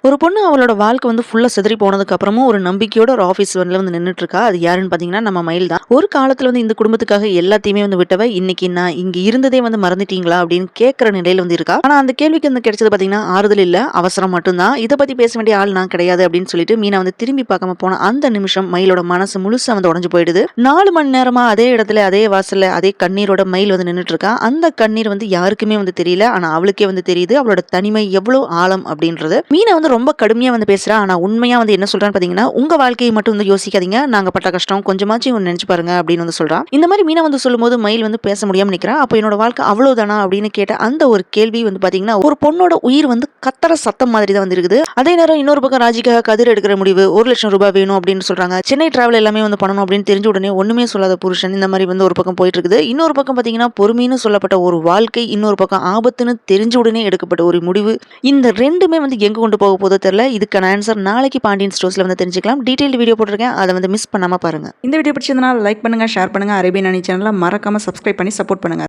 ஒரு பொண்ணு அவளோட வாழ்க்கை வந்து ஃபுல்லா சிதறி போனதுக்கு அப்புறமும் ஒரு நம்பிக்கையோட ஒரு ஆஃபீஸ் வந்து நின்னுட்டு இருக்கா. அது யாருன்னு பார்த்தீங்கன்னா, நம்ம மயில் தான். ஒரு காலத்துல வந்து இந்த குடும்பத்துக்காக எல்லாத்தையுமே வந்து விட்டவ, இன்னைக்கு நான் இங்க இருந்ததே வந்து மறந்துட்டீங்களா? அப்படின்னு கேட்கிற நிலையில வந்து இருக்கா. ஆனா அந்த கேள்விக்கு வந்து கிடைச்சது பார்த்தீங்கன்னா, ஆறுதல் இல்ல, அவசரம் மட்டும் தான். இத பத்தி பேச வேண்டிய ஆள் நான் கிடையாது அப்படின்னு சொல்லிட்டு மீனா வந்து திரும்பி பார்க்காம போன அந்த நிமிஷம் மயிலோட மனசு முழுசா வந்து உடைஞ்சு போயிடுது. 4 மணி நேரமா அதே இடத்துல, அதே வாசல்ல, அதே கண்ணீரோட மயில் வந்து நின்னுட்டு இருக்கா. அந்த கண்ணீர் வந்து யாருக்குமே வந்து தெரியல. ஆனா அவளுக்கே வந்து தெரியுது. அவளோட தனிமை எவ்வளவு ஆழம் அப்படின்றது. மீனா வந்து ரொம்ப கடுமையா வந்து பேசுறா. ஆனா உண்மையா வந்து என்ன சொல்றான்னு பார்த்தீங்கன்னா, உங்க வாழ்க்கையை மட்டும் வந்து யோசிக்காதீங்க. நாங்க பட்ட கஷ்டம் கொஞ்சமாச்சும் நினைச்சு பாருங்க அப்படின்னு வந்து சொல்றா. இந்த மாதிரி மீனா வந்து சொல்லும்போது மயில் வந்து பேச முடியாம நிக்கிறா. அப்ப என்னோட வாழ்க்கை அவ்வளவுதானா அப்படின்னு கேட்ட அந்த ஒரு கேள்வி வந்து பார்த்தீங்கன்னா, ஒரு பொண்ணோட உயிர் வந்து கத்தற சத்தம் மாதிரி தான் வந்து இருக்குது. அதே நேரம் இன்னொரு பக்கம் ராஜிக்காக கதிர் எடுக்கிற முடிவு ₹1,00,000 வேணும் அப்படின்னு சொல்றாங்க. சென்னை டிராவல் எல்லாமே வந்து பண்ணணும் அப்படின்னு தெரிஞ்ச உடனே ஒண்ணுமே சொல்லாத புருஷன் இந்த மாதிரி வந்து ஒரு பக்கம் போயிட்டு இருக்குது. இன்னொரு பக்கம் பார்த்தீங்கன்னா, பொறுமைன்னு சொல்லப்பட்ட ஒரு வாழ்க்கை, இன்னொரு பக்கம் ஆபத்துன்னு தெரிஞ்ச உடனே எடுக்கப்பட்ட ஒரு முடிவு. இந்த 2மே வந்து எங்க கொண்டு போக போதோ தெரியல. இதுக்கான ஆன்சர் நாளைக்கு பாண்டியன் ஸ்டோர்ஸ்ல வந்து தெரிஞ்சுக்கலாம். டீடைல்டு வீடியோ போட்டிருக்கேன். அதை வந்து மிஸ் பண்ணாம பாருங்க. இந்த வீடியோ பிடிச்சிருந்தனா லைக் பண்ணுங்க, ஷேர் பண்ணுங்க. அரேபியன் அணி சேனலை மறக்காம சப்ஸ்கிரைப் பண்ணி சப்போர்ட் பண்ணுங்க.